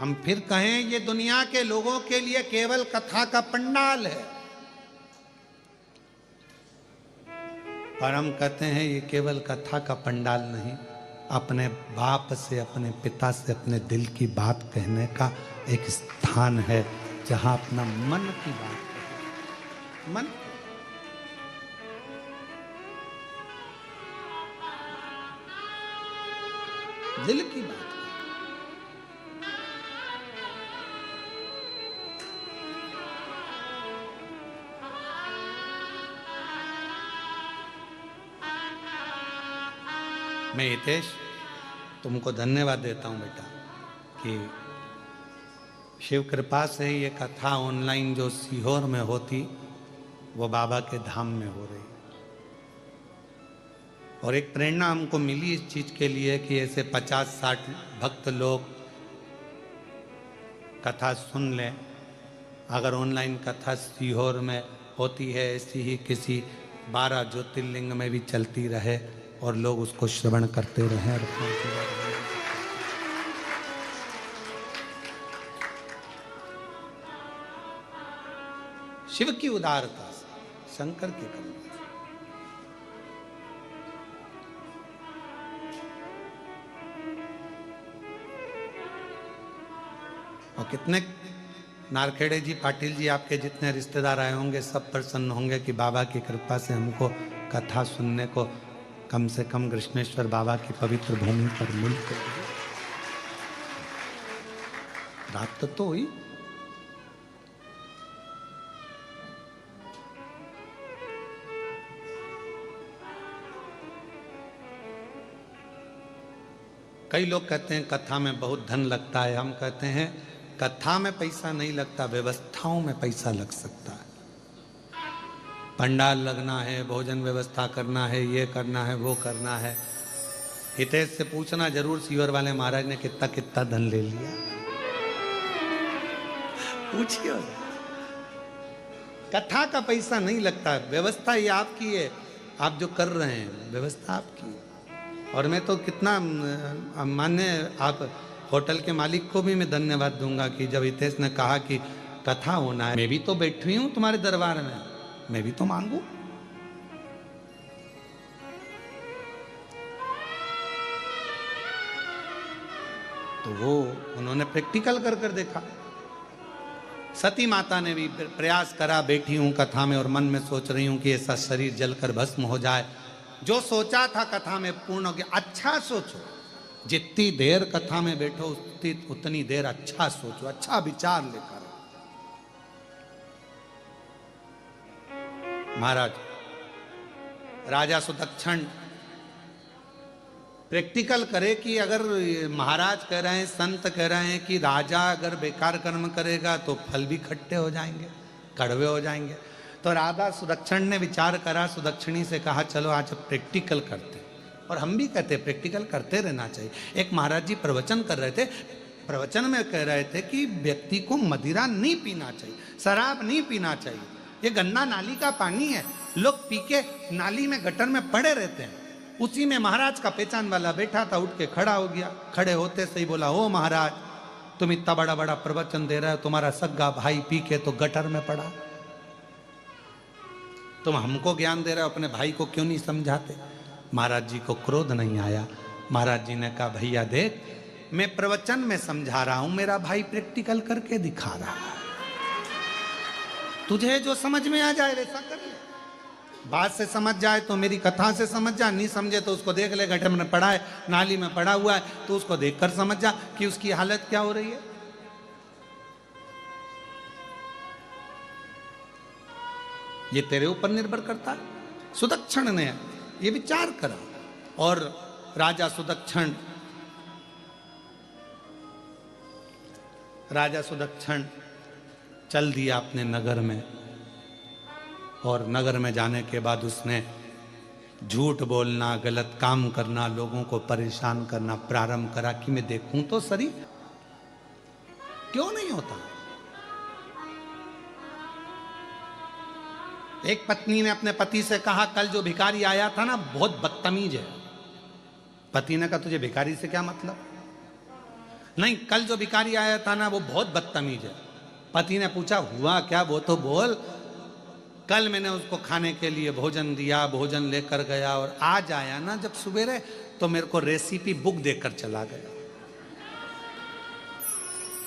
हम फिर कहें ये दुनिया के लोगों के लिए केवल कथा का पंडाल है, पर हम कहते हैं ये केवल कथा का पंडाल नहीं, अपने बाप से, अपने पिता से, अपने दिल की बात कहने का एक स्थान है, जहां अपना मन की बात, मन, दिल की बात। मैं हितेश तुमको धन्यवाद देता हूं बेटा कि शिव कृपा से ही ये कथा ऑनलाइन जो सीहोर में होती वो बाबा के धाम में हो रही, और एक प्रेरणा हमको मिली इस चीज के लिए कि ऐसे 50-60 भक्त लोग कथा सुन लें। अगर ऑनलाइन कथा सीहोर में होती है, ऐसी ही किसी 12 ज्योतिर्लिंग में भी चलती रहे और लोग उसको श्रवण करते रहे। शिव की उदारता से, शंकर की करुणा, और कितने नारखेड़े जी, पाटिल जी, आपके जितने रिश्तेदार आए होंगे सब प्रसन्न होंगे कि बाबा की कृपा से हमको कथा सुनने को कम से कम कृष्णेश्वर बाबा की पवित्र भूमि पर मिलते। रात तो हुई, कई लोग कहते हैं कथा में बहुत धन लगता है। हम कहते हैं कथा में पैसा नहीं लगता, व्यवस्थाओं में पैसा लग सकता है। पंडाल लगना है, भोजन व्यवस्था करना है, ये करना है, वो करना है। हितेश से पूछना जरूर सीवर वाले महाराज ने कितना कितना धन ले लिया, पूछिए। कथा का पैसा नहीं लगता, व्यवस्था ये आपकी है, आप जो कर रहे हैं व्यवस्था आपकी है। और मैं तो कितना मान्य, आप होटल के मालिक को भी मैं धन्यवाद दूंगा कि जब हितेश ने कहा कि कथा होना है, मैं भी तो बैठी हूं तुम्हारे दरबार में, मैं भी तो मांगू। तो वो उन्होंने प्रैक्टिकल कर कर देखा। सती माता ने भी प्रयास करा, बैठी हूं कथा में और मन में सोच रही हूं कि ऐसा शरीर जलकर भस्म हो जाए। जो सोचा था कथा में पूर्ण हो गया। अच्छा सोचो, जितनी देर कथा में बैठो उतनी देर अच्छा सोचो, अच्छा विचार लेकर। महाराज राजा सुदक्षण प्रैक्टिकल करे कि अगर महाराज कह रहे हैं, संत कह रहे हैं कि राजा अगर बेकार कर्म करेगा तो फल भी खट्टे हो जाएंगे, कड़वे हो जाएंगे। तो राजा सुदक्षण ने विचार करा, सुदक्षिणी से कहा चलो आज प्रैक्टिकल करते। और हम भी कहते प्रैक्टिकल करते रहना चाहिए। एक महाराज जी प्रवचन कर रहे थे, प्रवचन में कह रहे थे कि व्यक्ति को मदिरा नहीं पीना चाहिए, शराब नहीं पीना चाहिए, ये गंदा नाली का पानी है, लोग पी के नाली में गटर में पड़े रहते हैं। उसी में महाराज का पहचान वाला बैठा था, उठ के खड़ा हो गया। खड़े होते से ही बोला, ओ महाराज तुम इतना बड़ा बड़ा प्रवचन दे रहे हो, तुम्हारा सग्गा भाई पी के तो गटर में पड़ा, तुम हमको ज्ञान दे रहे हो, अपने भाई को क्यों नहीं समझाते। महाराज जी को क्रोध नहीं आया। महाराज जी ने कहा भैया देख, मैं प्रवचन में समझा रहा हूं, मेरा भाई प्रैक्टिकल करके दिखा रहा है, तुझे जो समझ में आ जाए वैसा कर ले। बात से समझ जाए तो मेरी कथा से समझ जा, नहीं समझे तो उसको देख ले, गटर में पड़ा है, नाली में पड़ा हुआ है, तो उसको देखकर समझ जा कि उसकी हालत क्या हो रही है। ये तेरे ऊपर निर्भर करता है। सुदक्षण ने ये विचार करा और राजा सुदक्षण चल दिया अपने नगर में। और नगर में जाने के बाद उसने झूठ बोलना, गलत काम करना, लोगों को परेशान करना प्रारंभ करा कि मैं देखूं तो सही क्यों नहीं होता। एक पत्नी ने अपने पति से कहा, कल जो भिखारी आया था ना बहुत बदतमीज है। पति ने कहा तुझे भिखारी से क्या मतलब। नहीं, कल जो भिखारी आया था ना वो बहुत बदतमीज है। पति ने पूछा हुआ क्या, वो तो बोल। कल मैंने उसको खाने के लिए भोजन दिया, भोजन लेकर गया, और आज आया ना जब सवेरे तो मेरे को रेसिपी बुक देकर चला गया,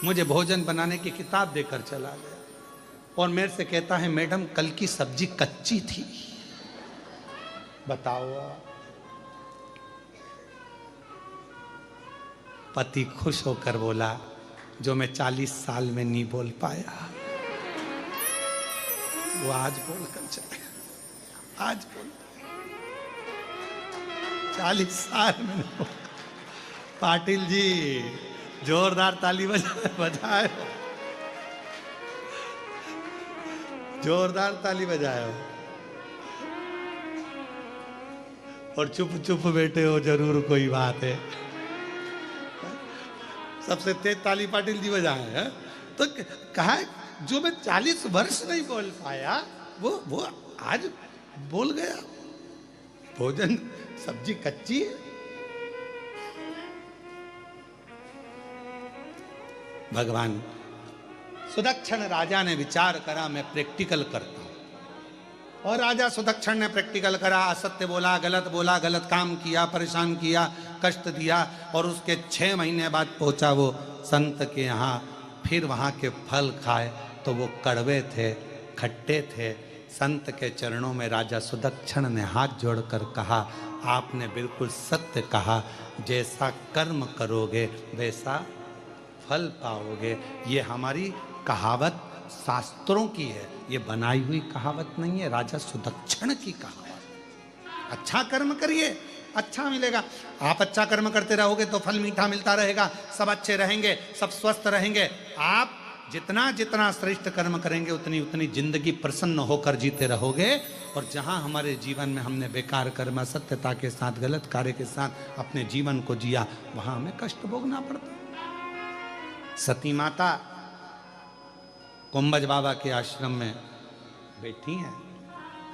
मुझे भोजन बनाने की किताब देकर चला गया, और मेरे से कहता है मैडम कल की सब्जी कच्ची थी। बताओ। पति खुश होकर बोला जो मैं 40 साल में नहीं बोल पाया वो आज बोलकर चले, आज बोल 40 साल में। पाटिल जी जोरदार ताली बजाए, जोरदार ताली बजाए। और चुप चुप बैठे हो, जरूर कोई बात है। सबसे तेज ताली पाटिल जी बजाए हैं। तो कहा जो मैं 40 वर्ष नहीं बोल पाया वो आज बोल गया। भोजन सब्जी कच्ची है। भगवान सुदक्षण राजा ने विचार करा मैं प्रैक्टिकल करता हूं, और राजा सुदक्षण ने प्रैक्टिकल करा, असत्य बोला, गलत काम किया, परेशान किया, कष्ट दिया, और उसके 6 महीने बाद पहुंचा वो संत के यहाँ। फिर वहाँ के फल खाए तो वो कड़वे थे, खट्टे थे। संत के चरणों में राजा सुदक्षण ने हाथ जोड़कर कहा आपने बिल्कुल सत्य कहा, जैसा कर्म करोगे वैसा फल पाओगे। ये हमारी कहावत शास्त्रों की है, ये बनाई हुई कहावत नहीं है, राजा सुदक्षण की कहावत। अच्छा कर्म करिए, अच्छा मिलेगा। आप अच्छा कर्म करते रहोगे तो फल मीठा मिलता रहेगा, सब अच्छे रहेंगे, सब स्वस्थ रहेंगे। आप जितना जितना श्रेष्ठ कर्म करेंगे उतनी उतनी जिंदगी प्रसन्न होकर जीते रहोगे। और जहां हमारे जीवन में हमने बेकार कर्म, असत्यता के साथ, गलत कार्य के साथ अपने जीवन को जिया, वहां हमें कष्ट भोगना पड़ता। सती माता कुंभज बाबा के आश्रम में बैठी हैं,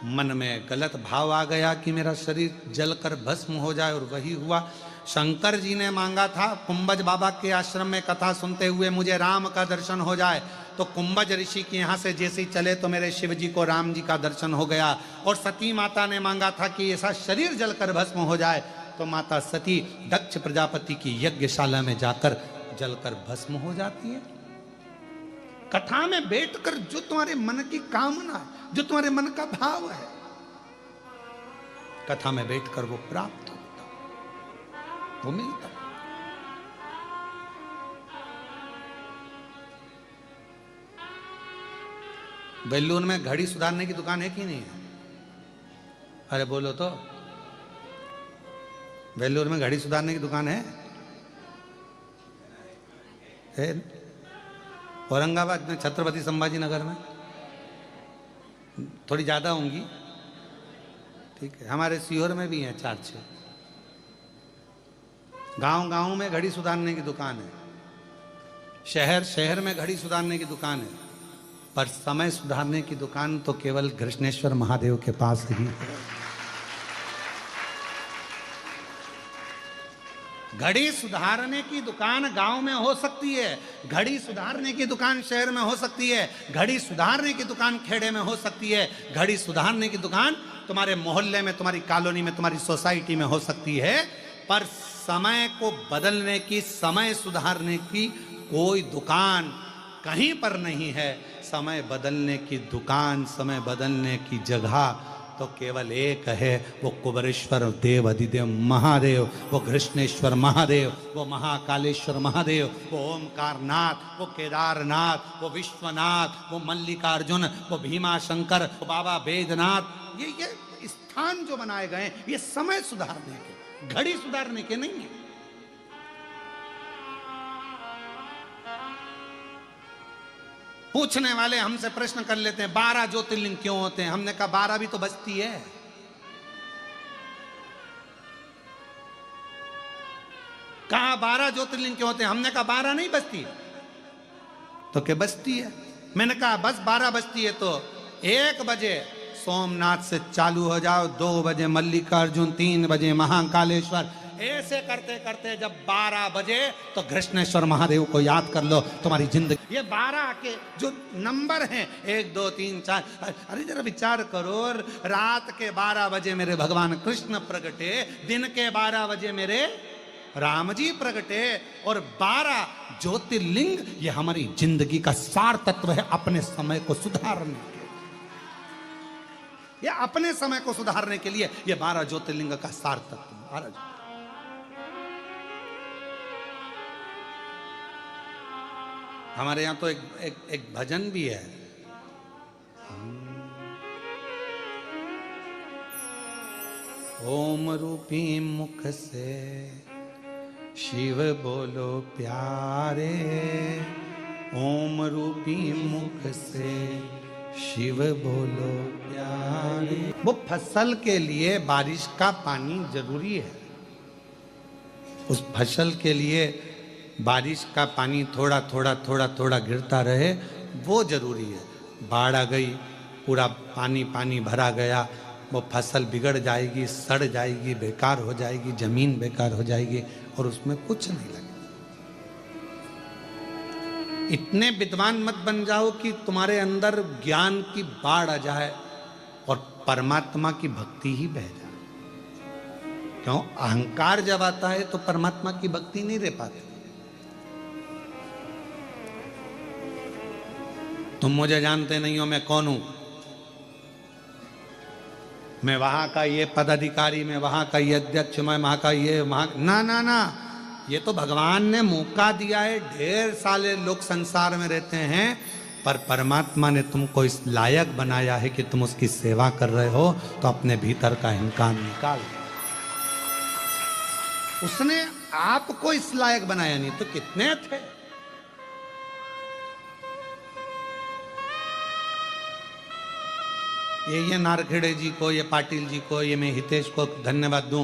मन में गलत भाव आ गया कि मेरा शरीर जलकर भस्म हो जाए, और वही हुआ। शंकर जी ने मांगा था कुंभज बाबा के आश्रम में कथा सुनते हुए मुझे राम का दर्शन हो जाए, तो कुंभज ऋषि के यहाँ से जैसे ही चले तो मेरे शिव जी को राम जी का दर्शन हो गया। और सती माता ने मांगा था कि ऐसा शरीर जलकर भस्म हो जाए, तो माता सती दक्ष प्रजापति की यज्ञशाला में जाकर जलकर भस्म हो जाती है। कथा में बैठकर जो तुम्हारे मन की कामना है, जो तुम्हारे मन का भाव है, कथा में बैठकर वो प्राप्त होता, वो मिलता। बेलूर में घड़ी सुधारने की दुकान है कि नहीं है? अरे बोलो तो। बेलूर में घड़ी सुधारने की दुकान है? औरंगाबाद में, छत्रपति संभाजी नगर में थोड़ी ज़्यादा होंगी, ठीक है। हमारे सीहोर में भी हैं 4-6। गांव गांव में घड़ी सुधारने की दुकान है, शहर शहर में घड़ी सुधारने की दुकान है, पर समय सुधारने की दुकान तो केवल कृष्णेश्वर महादेव के पास ही है। घड़ी सुधारने की दुकान गांव में हो सकती है, घड़ी सुधारने की दुकान शहर में हो सकती है, घड़ी सुधारने की दुकान खेड़े में हो सकती है, घड़ी सुधारने की दुकान तुम्हारे मोहल्ले में, तुम्हारी कॉलोनी में, तुम्हारी सोसाइटी में हो सकती है, पर समय को बदलने की, समय सुधारने की कोई दुकान कहीं पर नहीं है। समय बदलने की दुकान, समय बदलने की जगह तो केवल एक है, वो कुबरेश्वर देव अधिदेव महादेव, वो कृष्णेश्वर महादेव, वो महाकालेश्वर महादेव, वो ओमकारनाथ, वो केदारनाथ, वो विश्वनाथ, वो मल्लिकार्जुन, वो भीमाशंकर, वो बाबा बैद्यनाथ। ये स्थान जो बनाए गए ये समय सुधारने के, घड़ी सुधारने के नहीं है। पूछने वाले हमसे प्रश्न कर लेते हैं 12 ज्योतिर्लिंग क्यों होते हैं? हमने कहा 12 भी तो बचती है। कहा 12 ज्योतिर्लिंग क्यों होते हैं? हमने कहा 12 नहीं बचती, तो क्या बचती है? मैंने कहा बस 12 बचती है तो 1 बजे सोमनाथ से चालू हो जाओ, 2 बजे मल्लिकार्जुन, 3 बजे महाकालेश्वर, ऐसे करते करते जब 12 बजे तो घृष्णेश्वर महादेव को याद कर लो, तुम्हारी जिंदगी। ये 12 के जो नंबर हैं 1 2 3 4, अरे जरा विचार करो, रात के 12 बजे मेरे भगवान कृष्ण प्रगटे, दिन के 12 बजे मेरे राम जी प्रगटे, और 12 ज्योतिर्लिंग, ये हमारी जिंदगी का सार तत्व है अपने समय को सुधारने के, ये अपने समय को सुधारने के लिए ये 12 ज्योतिर्लिंग का सार तत्व। हमारे यहां तो एक भजन भी है, ओम रूपी मुख से शिव बोलो प्यारे, ओम रूपी मुख से शिव बोलो प्यारे। वो फसल के लिए बारिश का पानी जरूरी है, उस फसल के लिए बारिश का पानी थोड़ा थोड़ा थोड़ा थोड़ा गिरता रहे, वो जरूरी है। बाढ़ आ गई, पूरा पानी पानी भरा गया, वो फसल बिगड़ जाएगी, सड़ जाएगी, बेकार हो जाएगी, जमीन बेकार हो जाएगी और उसमें कुछ नहीं लगेगा। इतने विद्वान मत बन जाओ कि तुम्हारे अंदर ज्ञान की बाढ़ आ जाए और परमात्मा की भक्ति ही बह जाए। क्यों? अहंकार जब आता है तो परमात्मा की भक्ति नहीं रह पाती। तुम मुझे जानते नहीं हो, मैं कौन हूं, मैं वहां का ये पदाधिकारी, मैं वहां का ये अध्यक्ष, मैं वहां का ये ना ना ना, ये तो भगवान ने मौका दिया है। ढेर साले लोग संसार में रहते हैं, पर परमात्मा ने तुमको इस लायक बनाया है कि तुम उसकी सेवा कर रहे हो, तो अपने भीतर का अहंकार निकाल। उसने आपको इस लायक बनाया, नहीं तो कितने थे। ये नारखेड़े जी को, ये पाटिल जी को, ये मैं हितेश को धन्यवाद दूं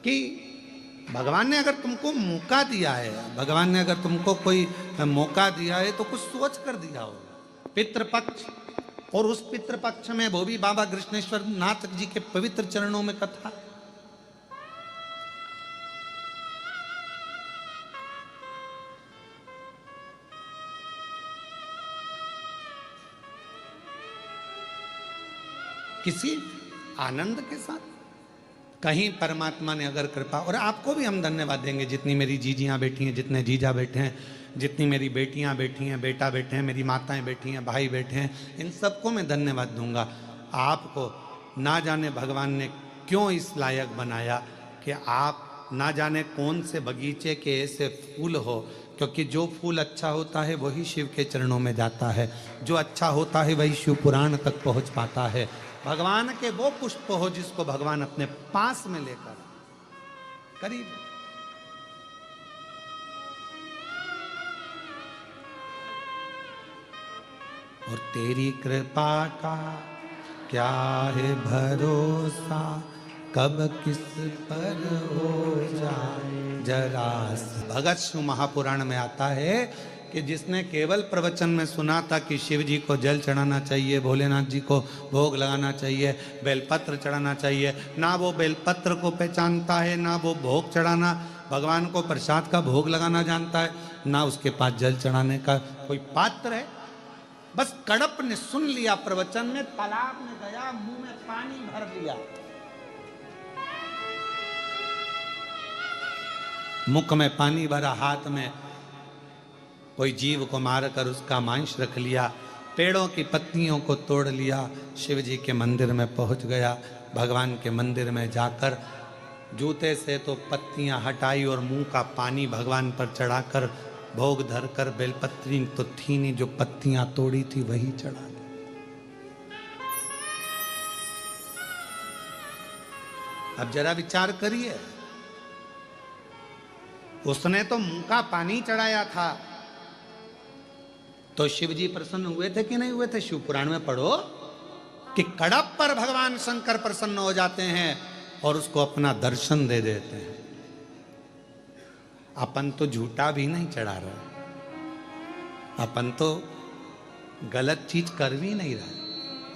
कि भगवान ने अगर तुमको मौका दिया है, भगवान ने अगर तुमको कोई मौका दिया है तो कुछ सोच कर दिया होगा। पितृपक्ष, और उस पितृपक्ष में वो भी बाबा कृष्णेश्वर नाथ जी के पवित्र चरणों में कथा। किसी आनंद के साथ कहीं परमात्मा ने अगर कृपा, और आपको भी हम धन्यवाद देंगे, जितनी मेरी जीजियां बैठी हैं, जितने जीजा बैठे हैं, जितनी मेरी बेटियां बैठी हैं, बेटा बैठे हैं, मेरी माताएं बैठी हैं, भाई बैठे हैं, इन सबको मैं धन्यवाद दूंगा। आपको ना जाने भगवान ने क्यों इस लायक बनाया कि आप ना जाने कौन से बगीचे के ऐसे फूल हो, क्योंकि जो फूल अच्छा होता है वही शिव के चरणों में जाता है, जो अच्छा होता है वही शिव पुराण तक पहुंच पाता है। भगवान के वो पुष्प हो जिसको भगवान अपने पास में लेकर करीब। और तेरी कृपा का क्या है भरोसा, कब किस पर हो जाए जरा। भगत शिव महापुराण में आता है कि जिसने केवल प्रवचन में सुना था कि शिव जी को जल चढ़ाना चाहिए, भोलेनाथ जी को भोग लगाना चाहिए, बेलपत्र चढ़ाना चाहिए, ना वो बेलपत्र को पहचानता है, ना वो भोग चढ़ाना, भगवान को प्रसाद का भोग लगाना जानता है, ना उसके पास जल चढ़ाने का कोई पात्र है। बस कड़प ने सुन लिया प्रवचन में, तालाब में गया, मुंह में पानी भर लिया, मुख में पानी भरा, हाथ में कोई जीव को मारकर उसका मांस रख लिया, पेड़ों की पत्तियों को तोड़ लिया, शिव जी के मंदिर में पहुंच गया। भगवान के मंदिर में जाकर जूते से तो पत्तियां हटाई और मुंह का पानी भगवान पर चढ़ाकर भोग धरकर, बेलपत्री तो थी नहीं, जो पत्तियां तोड़ी थी वही चढ़ा दी। अब जरा विचार करिए, उसने तो मुंह का पानी चढ़ाया था, तो शिव जी प्रसन्न हुए थे कि नहीं हुए थे? शिव पुराण में पढ़ो कि कड़प पर भगवान शंकर प्रसन्न हो जाते हैं और उसको अपना दर्शन दे देते हैं। अपन तो झूठा भी नहीं चढ़ा रहे, अपन तो गलत चीज कर भी नहीं रहे,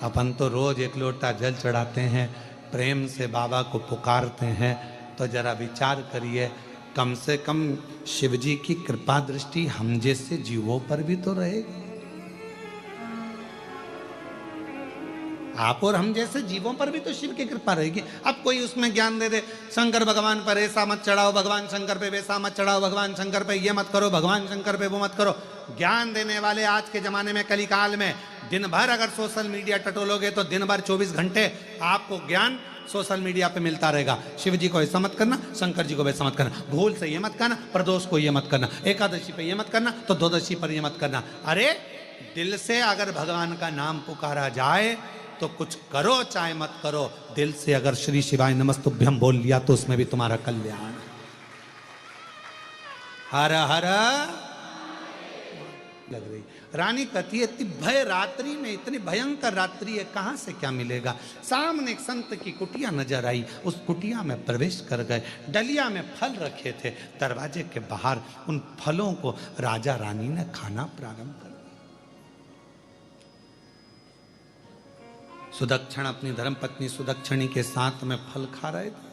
अपन तो रोज 1 लोटा जल चढ़ाते हैं, प्रेम से बाबा को पुकारते हैं, तो जरा विचार करिए, कम से कम शिव जी की कृपा दृष्टि हम जैसे जीवों पर भी तो रहेगी। आप और हम जैसे जीवों पर भी तो शिव की कृपा रहेगी। अब कोई उसमें ज्ञान दे दे, शंकर भगवान पर ऐसा मत चढ़ाओ, भगवान शंकर पे वैसा मत चढ़ाओ, भगवान शंकर पे ये मत करो, भगवान शंकर पे वो मत करो। ज्ञान देने वाले आज के जमाने में, कलिकाल में, दिन भर अगर सोशल मीडिया टटोलोगे तो दिन भर 24 घंटे आपको ज्ञान सोशल मीडिया पे मिलता रहेगा। शिव जी को ऐसा मत करना, शंकर जी को वैसा मत करना, भूल से ये मत करना, प्रदोष को ये मत करना, एकादशी पे ये मत करना, तो द्वादशी पर ये मत करना। अरे दिल से अगर भगवान का नाम पुकारा जाए तो कुछ करो चाहे मत करो, दिल से अगर श्री शिवाय नमस्तुभ्यम बोल लिया तो उसमें भी तुम्हारा कल्याण। हर हर लग रही रानी कहती है, इतनी भय रात्रि में, इतनी भयंकर रात्रि है, कहां से क्या मिलेगा। सामने एक संत की कुटिया नजर आई, उस कुटिया में प्रवेश कर गए। डलिया में फल रखे थे, दरवाजे के बाहर उन फलों को राजा रानी ने खाना प्रारंभ कर। सुदक्षिण अपनी धर्मपत्नी सुदक्षिणी के साथ में फल खा रहे थे,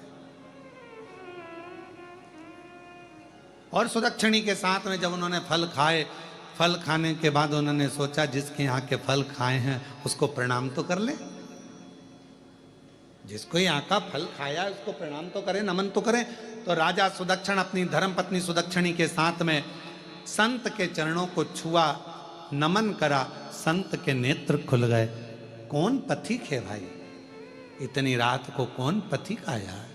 और सुदक्षिणी के साथ में जब उन्होंने फल खाए, फल खाने के बाद उन्होंने सोचा जिसके यहाँ के फल खाए हैं उसको प्रणाम तो कर ले, जिसको यहाँ का फल खाया है उसको प्रणाम तो करें, नमन तो करें। तो राजा सुदक्षिण अपनी धर्मपत्नी सुदक्षिणी के साथ में संत के चरणों को छुआ, नमन करा, संत के नेत्र खुल गए। कौन पथिक है भाई, इतनी रात को कौन पथिक आया है?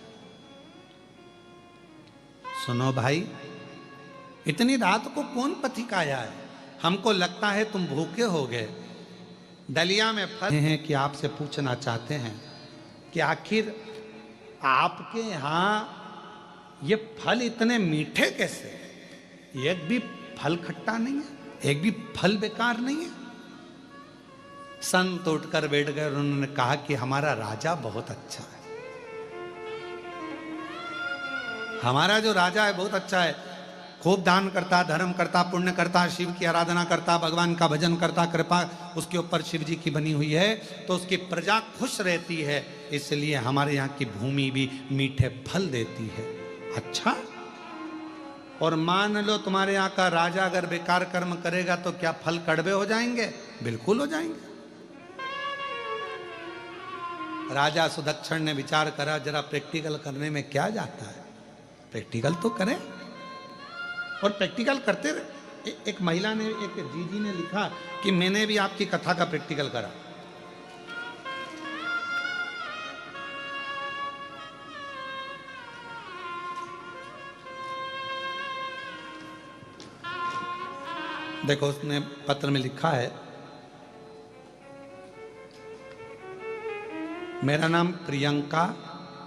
सुनो भाई, इतनी रात को कौन पथिक आया है? हमको लगता है तुम भूखे हो गए। डलिया में फल हैं कि आपसे पूछना चाहते हैं कि आखिर आपके यहां ये फल इतने मीठे कैसे? एक भी फल खट्टा नहीं है, एक भी फल बेकार नहीं है। संत उठकर बैठ गए और उन्होंने कहा कि हमारा राजा बहुत अच्छा है, हमारा जो राजा है बहुत अच्छा है, खूब दान करता, धर्म करता, पुण्य करता, शिव की आराधना करता, भगवान का भजन करता, कृपा उसके ऊपर शिव जी की बनी हुई है, तो उसकी प्रजा खुश रहती है, इसलिए हमारे यहाँ की भूमि भी मीठे फल देती है। अच्छा, और मान लो तुम्हारे यहाँ का राजा अगर बेकार कर्म करेगा तो क्या फल कड़वे हो जाएंगे? बिल्कुल हो जाएंगे। राजा सुदक्षिण ने विचार करा, जरा प्रैक्टिकल करने में क्या जाता है, प्रैक्टिकल तो करें। और प्रैक्टिकल करते रहे। एक महिला ने, एक जीजी ने लिखा कि मैंने भी आपकी कथा का प्रैक्टिकल करा। देखो उसने पत्र में लिखा है, मेरा नाम प्रियंका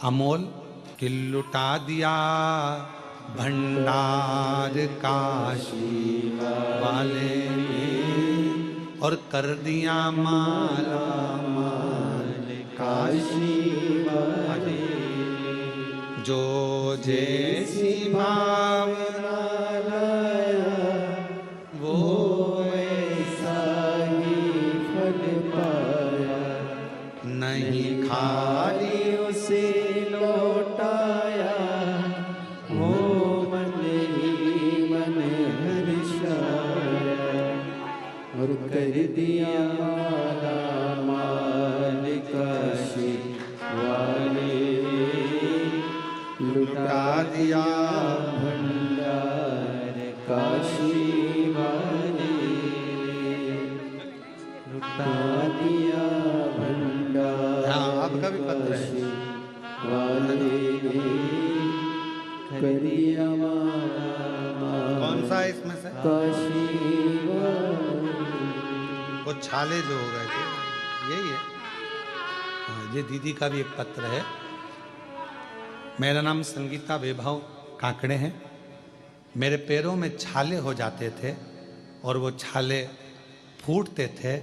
अमोल, कि लुटा दिया भंडार काशी वाले ने, और कर दिया माला माल काशी वाले, जो जैसी भावना लाया वो ऐसा ही फल पाया, नहीं खाली उसे लौटाया, वो मन ही मन हर्षाया, और कर दिया माला माल काशी वाले, लुटा दिया भंडार काशी वाले, लुटा दिया भंडार। हाँ, आपका भी पत्र है वाले, करिया कौन सा है इसमें से? वो छाले जो हो गए थे यही है। हाँ, ये दीदी का भी एक पत्र है। मेरा नाम संगीता वैभव काकड़े हैं। मेरे पैरों में छाले हो जाते थे और वो छाले फूटते थे।